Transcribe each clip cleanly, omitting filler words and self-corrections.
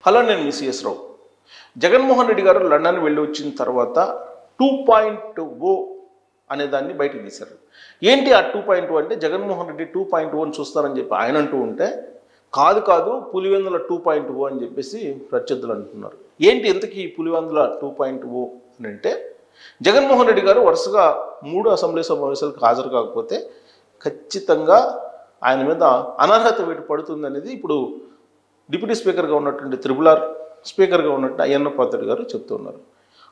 Hello, నేను మీ CS రావు. జగన్మోహన్ రెడ్డి గారు London వెళ్ళి వచ్చిన తర్వాత 2.0 అనే దాన్ని బయటకు తీశారు. ఏంటి ఆ 2.0 అంటే, జగన్మోహన్ రెడ్డి 2.0 చూస్తారని చెప్పి ఆయన అంటూ ఉంటే, కాదు పులివెందుల 2.0 అని చెప్పేసి ప్రత్యర్థులు అంటున్నారు. ఏంటి ఇంతకీ పులివెందుల 2.0 అని అంటే, జగన్మోహన్ రెడ్డి గారు వరుసగా 3 అసెంబ్లీ సమావేశాలకు హాజరు కాకపోతే ఖచ్చితంగా ఆయన మీద అనర్హత వేటు పడుతుంది అనేది ఇప్పుడు డిప్యూటీ స్పీకర్గా ఉన్నటువంటి త్రిపుల్ స్పీకర్గా ఉన్నట్టు అయ్యన్న పాత్రుడు గారు చెప్తున్నారు.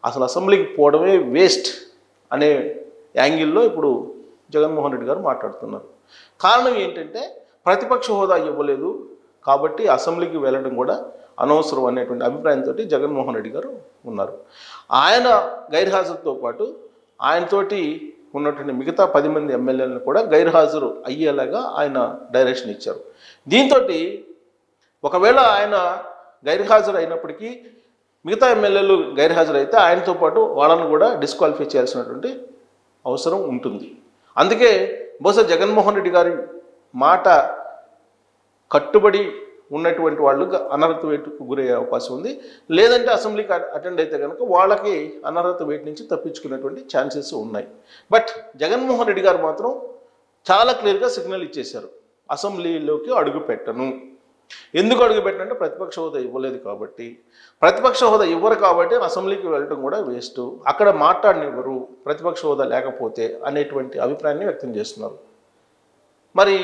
అసలు అసెంబ్లీకి పోవడమే వేస్ట్ అనే యాంగిల్లో ఇప్పుడు జగన్మోహన్ రెడ్డి గారు మాట్లాడుతున్నారు. కారణం ఏంటంటే, ప్రతిపక్ష హోదా ఇవ్వలేదు కాబట్టి అసెంబ్లీకి వెళ్ళడం కూడా అనవసరం అనేటువంటి అభిప్రాయంతో జగన్మోహన్ రెడ్డి గారు ఉన్నారు. ఆయన గైర్హాజరుతో పాటు ఆయనతోటి ఉన్నటువంటి మిగతా 10 మంది ఎమ్మెల్యేలను కూడా గైర్హాజరు అయ్యేలాగా ఆయన డైరెక్షన్ ఇచ్చారు. దీంతో ఒకవేళ ఆయన గైర్హాజరు అయినప్పటికీ మిగతా ఎమ్మెల్యేలు గైర్హాజరు అయితే ఆయనతో పాటు వాళ్ళను కూడా డిస్క్వాలిఫై చేయాల్సినటువంటి అవసరం ఉంటుంది. అందుకే బహుశా జగన్మోహన్ రెడ్డి గారి మాట కట్టుబడి ఉన్నటువంటి వాళ్ళు అనర్హత వేటుకు గురయ్యే అవకాశం ఉంది. లేదంటే అసెంబ్లీకి అటెండ్ అయితే కనుక వాళ్ళకి అనర్హత వేటు నుంచి తప్పించుకునేటువంటి ఛాన్సెస్ ఉన్నాయి. బట్ జగన్మోహన్ రెడ్డి గారు మాత్రం చాలా క్లియర్గా సిగ్నల్ ఇచ్చేశారు, అసెంబ్లీలోకి అడుగు పెట్టను. ఎందుకు అడుగు పెట్టనంటే, ప్రతిపక్ష హోదా ఇవ్వలేదు కాబట్టి. ప్రతిపక్ష హోదా ఇవ్వరు కాబట్టి అసెంబ్లీకి వెళ్ళటం కూడా వేస్ట్, అక్కడ మాట్లాడనివ్వరు ప్రతిపక్ష హోదా లేకపోతే అనేటువంటి అభిప్రాయాన్ని వ్యక్తం చేస్తున్నారు. మరి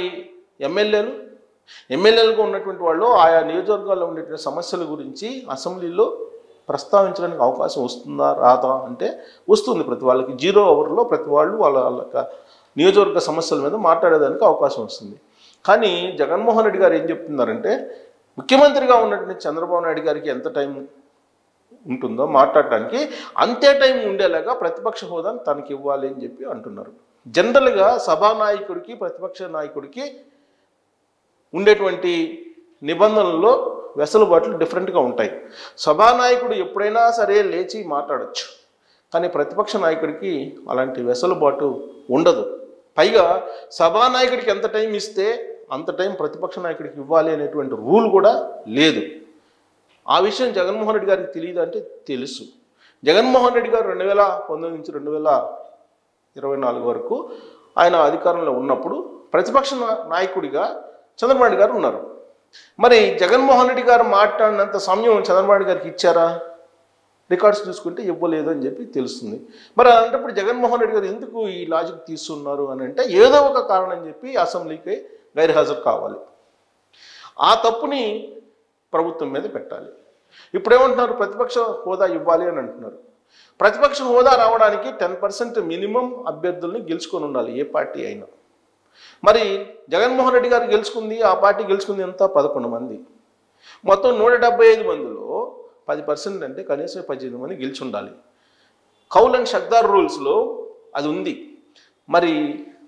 ఎమ్మెల్యేలుగా ఉన్నటువంటి వాళ్ళు ఆయా నియోజకవర్గాల్లో ఉండేటువంటి సమస్యల గురించి అసెంబ్లీలో ప్రస్తావించడానికి అవకాశం వస్తుందా రాదా అంటే వస్తుంది. ప్రతి వాళ్ళకి 0 అవర్లో ప్రతి వాళ్ళు వాళ్ళ నియోజకవర్గ సమస్యల మీద మాట్లాడేదానికి అవకాశం వస్తుంది. కానీ జగన్మోహన్ రెడ్డి గారు ఏం చెప్తున్నారంటే, ముఖ్యమంత్రిగా ఉన్నటువంటి చంద్రబాబు నాయుడు గారికి ఎంత టైం ఉంటుందో మాట్లాడటానికి అంతే టైం ఉండేలాగా ప్రతిపక్ష హోదాను తనకి ఇవ్వాలి అని చెప్పి అంటున్నారు. జనరల్గా సభానాయకుడికి ప్రతిపక్ష నాయకుడికి ఉండేటువంటి నిబంధనల్లో వెసులుబాట్లు డిఫరెంట్గా ఉంటాయి. సభానాయకుడు ఎప్పుడైనా సరే లేచి మాట్లాడచ్చు, కానీ ప్రతిపక్ష నాయకుడికి అలాంటి వెసులుబాటు ఉండదు. పైగా సభానాయకుడికి ఎంత టైం ఇస్తే అంత టైం ప్రతిపక్ష నాయకుడికి ఇవ్వాలి అనేటువంటి రూల్ కూడా లేదు. ఆ విషయం జగన్మోహన్ రెడ్డి గారికి తెలియదు అంటే తెలుసు. జగన్మోహన్ రెడ్డి గారు 2019 నుంచి 2024 వరకు ఆయన అధికారంలో ఉన్నప్పుడు ప్రతిపక్ష నాయకుడిగా చంద్రబాబు నాయుడు గారు ఉన్నారు. మరి జగన్మోహన్ రెడ్డి గారు మాట్లాడినంత సమయం చంద్రబాబు నాయుడు గారికి ఇచ్చారా? రికార్డ్స్ చూసుకుంటే ఇవ్వలేదు అని చెప్పి తెలుస్తుంది. మరి అలాంటప్పుడు జగన్మోహన్ రెడ్డి గారు ఎందుకు ఈ లాజిక్ తీస్తున్నారు అని అంటే, ఏదో ఒక కారణం చెప్పి అసెంబ్లీకి గైర్హాజరు కావాలి. ఆ తప్పుని ప్రభుత్వం మీద పెట్టాలి. ఇప్పుడేమంటున్నారు, ప్రతిపక్ష హోదా ఇవ్వాలి అని అంటున్నారు. ప్రతిపక్ష హోదా రావడానికి 10% మినిమం అభ్యర్థుల్ని గెలుచుకొని ఉండాలి ఏ పార్టీ అయినా. మరి జగన్మోహన్ రెడ్డి గారు గెలుచుకుంది, ఆ పార్టీ గెలుచుకుంది ఎంత? 11 మంది. మొత్తం 175 మందిలో 10% అంటే కనీసం 18 మంది గెలిచి ఉండాలి. కౌల్ అండ్ షక్దార్ రూల్స్లో అది ఉంది. మరి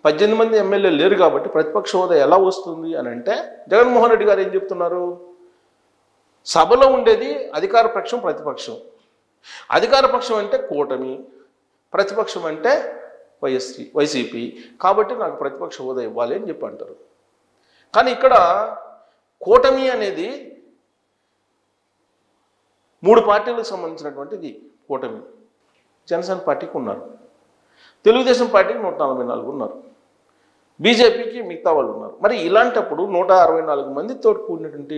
18 మంది ఎమ్మెల్యేలు లేరు కాబట్టి ప్రతిపక్ష హోదా ఎలా వస్తుంది అని అంటే, జగన్మోహన్ రెడ్డి గారు ఏం చెప్తున్నారు, సభలో ఉండేది అధికార పక్షం ప్రతిపక్షం. అధికార పక్షం అంటే కూటమి, ప్రతిపక్షం అంటే వైసీపీ. కాబట్టి నాకు ప్రతిపక్ష హోదా ఇవ్వాలి అని చెప్పి అంటారు. కానీ ఇక్కడ కూటమి అనేది 3 పార్టీలకు సంబంధించినటువంటిది కూటమి. జనసేన పార్టీకి ఉన్నారు, తెలుగుదేశం పార్టీకి 144 ఉన్నారు, బీజేపీకి మిగతా వాళ్ళు ఉన్నారు. మరి ఇలాంటప్పుడు 164 మందితో కూడినటువంటి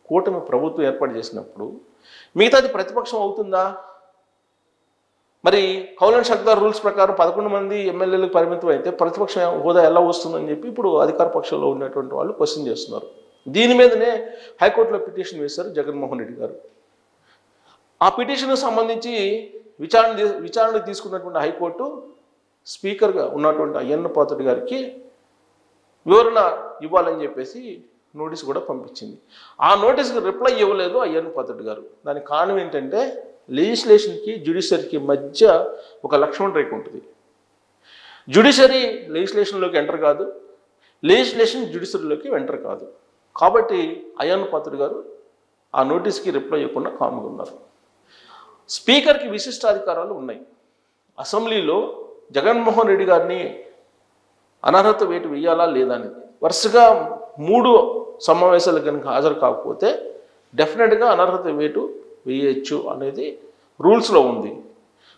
కూటమి ప్రభుత్వం ఏర్పాటు చేసినప్పుడు మిగతాది ప్రతిపక్షం అవుతుందా? మరి కౌల్ అండ్ షక్దార్ రూల్స్ ప్రకారం 11 మంది ఎమ్మెల్యేలకు పరిమితం అయితే ప్రతిపక్ష హోదా ఎలా వస్తుందని చెప్పి ఇప్పుడు అధికార పక్షంలో ఉన్నటువంటి వాళ్ళు క్వశ్చన్ చేస్తున్నారు. దీని మీదనే హైకోర్టులో పిటిషన్ వేశారు జగన్మోహన్ రెడ్డి గారు. ఆ పిటిషన్కు సంబంధించి విచారణకు తీసుకున్నటువంటి హైకోర్టు స్పీకర్గా ఉన్నటువంటి అయ్యన్న పాత్రుడు గారికి వివరణ ఇవ్వాలని చెప్పేసి నోటీస్ కూడా పంపించింది. ఆ నోటీస్కి రిప్లై ఇవ్వలేదు అయ్యన్న పాత్రుడు గారు. దానికి కారణం ఏంటంటే, లెజిస్లేషన్కి జ్యుడిషియరీకి మధ్య ఒక లక్ష్మణ రేఖ ఉంటుంది. జ్యుడిషియరీ లెజిస్లేషన్లోకి ఎంటర్ కాదు, లెజిస్లేషన్ జ్యుడిషియరీలోకి ఎంటర్ కాదు. కాబట్టి అయ్యన్న పాత్రుడు గారు ఆ నోటీస్కి రిప్లై ఇవ్వకుండా కామ్గా ఉన్నారు. స్పీకర్కి విశిష్టాధికారాలు ఉన్నాయి. అసెంబ్లీలో జగన్మోహన్ రెడ్డి గారిని అనర్హత వేటు వేయాలా లేదా అనేది వరుసగా 3 సమావేశాలకు కనుక హాజరు కాకపోతే డెఫినెట్గా అనర్హత వేటు వేయచ్చు అనేది రూల్స్లో ఉంది.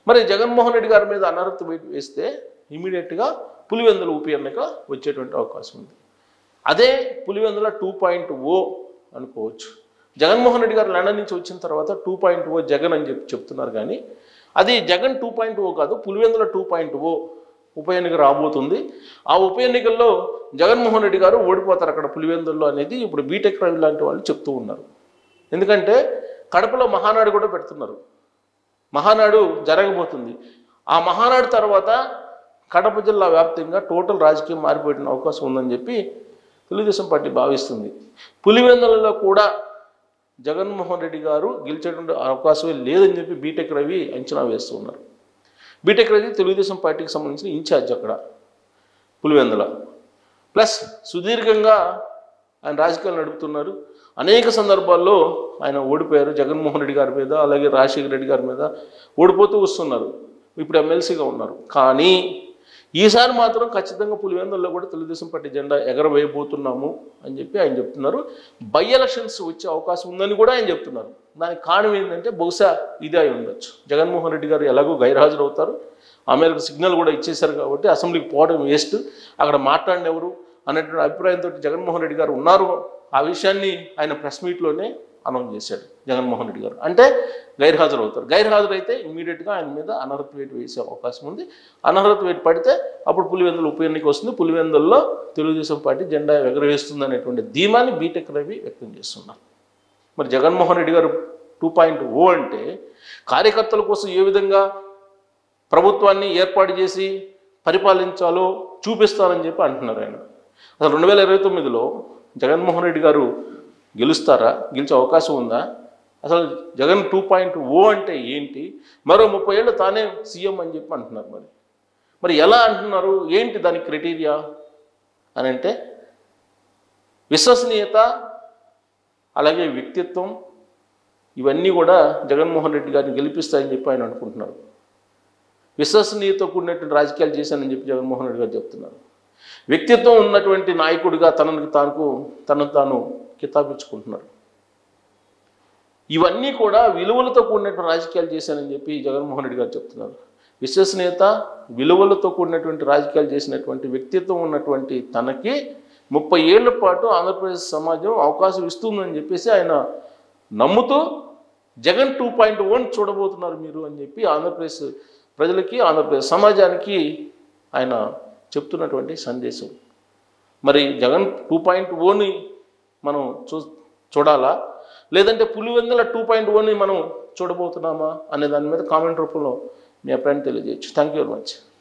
మరి జగన్మోహన్ రెడ్డి గారి మీద అనర్హత వేటు వేస్తే ఇమీడియట్గా పులివెందుల ఉప ఎన్నిక వచ్చేటువంటి అవకాశం ఉంది. అదే పులివెందుల 2.0 అనుకోవచ్చు. జగన్మోహన్ రెడ్డి గారు లండన్ నుంచి వచ్చిన తర్వాత 2.0 జగన్ అని చెప్తున్నారు, కానీ అది జగన్ 2.0 కాదు, పులివెందుల 2.0 ఉప ఎన్నిక రాబోతుంది. ఆ ఉప ఎన్నికల్లో జగన్మోహన్ రెడ్డి గారు ఓడిపోతారు అక్కడ పులివెందుల్లో అనేది ఇప్పుడు బీటెక్ రవి లాంటి వాళ్ళు చెప్తూ ఉన్నారు. ఎందుకంటే కడపలో మహానాడు కూడా పెడుతున్నారు, మహానాడు జరగబోతుంది. ఆ మహానాడు తర్వాత కడప జిల్లా వ్యాప్తంగా టోటల్ రాజకీయం మారిపోయిన అవకాశం ఉందని చెప్పి తెలుగుదేశం పార్టీ భావిస్తుంది. పులివెందులలో కూడా జగన్మోహన్ రెడ్డి గారు గెలిచేటువంటి అవకాశమే లేదని చెప్పి బీటెక్ రవి అంచనా వేస్తూ ఉన్నారు. బీటెక్ రవి తెలుగుదేశం పార్టీకి సంబంధించిన ఇన్ఛార్జ్ అక్కడ పులివెందుల, ప్లస్ సుదీర్ఘంగా ఆయన రాజకీయాలు నడుపుతున్నారు. అనేక సందర్భాల్లో ఆయన ఓడిపోయారు జగన్మోహన్ రెడ్డి గారి మీద, అలాగే రాజశేఖర రెడ్డి గారి మీద ఓడిపోతూ వస్తున్నారు. ఇప్పుడు ఎమ్మెల్సీగా ఉన్నారు. కానీ ఈసారి మాత్రం ఖచ్చితంగా పులివెందుల్లో కూడా తెలుగుదేశం పార్టీ జెండా ఎగరవేయబోతున్నాము అని చెప్పి ఆయన చెప్తున్నారు. బై ఎలక్షన్స్ వచ్చే అవకాశం ఉందని కూడా ఆయన చెప్తున్నారు. దానికి కారణం ఏంటంటే బహుశా ఇదే అయి ఉండొచ్చు. జగన్మోహన్ రెడ్డి గారు ఎలాగో గైర్హాజరు అవుతారు, ఆ మేరకు సిగ్నల్ కూడా ఇచ్చేశారు కాబట్టి అసెంబ్లీకి పోవడం వేస్ట్, అక్కడ మాట్లాడినెవరు అనేటువంటి అభిప్రాయంతో జగన్మోహన్ రెడ్డి గారు ఉన్నారు. ఆ విషయాన్ని ఆయన ప్రెస్ మీట్లోనే అనౌన్స్ చేశాడు జగన్మోహన్ రెడ్డి గారు. అంటే గైర్హాజరు అవుతారు. గైర్హాజరు అయితే ఇమీడియట్గా ఆయన మీద అనర్హత వేటు వేసే అవకాశం ఉంది. అనర్హత వేటు పడితే అప్పుడు పులివెందుల ఉప ఎన్నిక వస్తుంది. పులివెందుల్లో తెలుగుదేశం పార్టీ జెండా ఎగరవేస్తుంది అనేటువంటి ధీమాన్ని బీటెక్ రవి వ్యక్తం చేస్తున్నారు. మరి జగన్మోహన్ రెడ్డి గారు 2.0 అంటే కార్యకర్తల కోసం ఏ విధంగా ప్రభుత్వాన్ని ఏర్పాటు చేసి పరిపాలించాలో చూపిస్తారని చెప్పి అంటున్నారు ఆయన. అసలు 2029లో జగన్మోహన్ రెడ్డి గారు గెలుస్తారా? గెలిచే అవకాశం ఉందా? అసలు జగన్ 2.0 అంటే ఏంటి? మరో 30 ఏళ్ళు తానే సీఎం అని చెప్పి అంటున్నారు. మరి ఎలా అంటున్నారు? ఏంటి దాని క్రైటీరియా అని అంటే విశ్వసనీయత, అలాగే వ్యక్తిత్వం, ఇవన్నీ కూడా జగన్మోహన్ రెడ్డి గారిని గెలిపిస్తాయని చెప్పి ఆయన అనుకుంటున్నారు. విశ్వసనీయతతో కూడినటువంటి రాజకీయాలు చేశానని చెప్పి జగన్మోహన్ రెడ్డి గారు చెప్తున్నారు. వ్యక్తిత్వం ఉన్నటువంటి నాయకుడిగా తనను తాను కితాబిచ్చుకుంటున్నారు. ఇవన్నీ కూడా విలువలతో కూడినటువంటి రాజకీయాలు చేశానని చెప్పి జగన్మోహన్ రెడ్డి గారు చెప్తున్నారు. విశ్వసనీయత, విలువలతో కూడినటువంటి రాజకీయాలు చేసినటువంటి వ్యక్తిత్వం ఉన్నటువంటి తనకి 30 ఏళ్ల పాటు ఆంధ్రప్రదేశ్ సమాజం అవకాశం ఇస్తుందని చెప్పేసి ఆయన నమ్ముతూ జగన్ 2.1 చూడబోతున్నారు మీరు అని చెప్పి ఆంధ్రప్రదేశ్ ప్రజలకి, ఆంధ్రప్రదేశ్ సమాజానికి ఆయన చెప్తున్నటువంటి సందేశం. మరి జగన్ 2.0ని మనం చూడాలా, లేదంటే పులివెందుల 2.0ని మనం చూడబోతున్నామా అనే దాని మీద కామెంట్ రూపంలో మీ అభిప్రాయాన్ని తెలియజేయచ్చు. Thank you very much.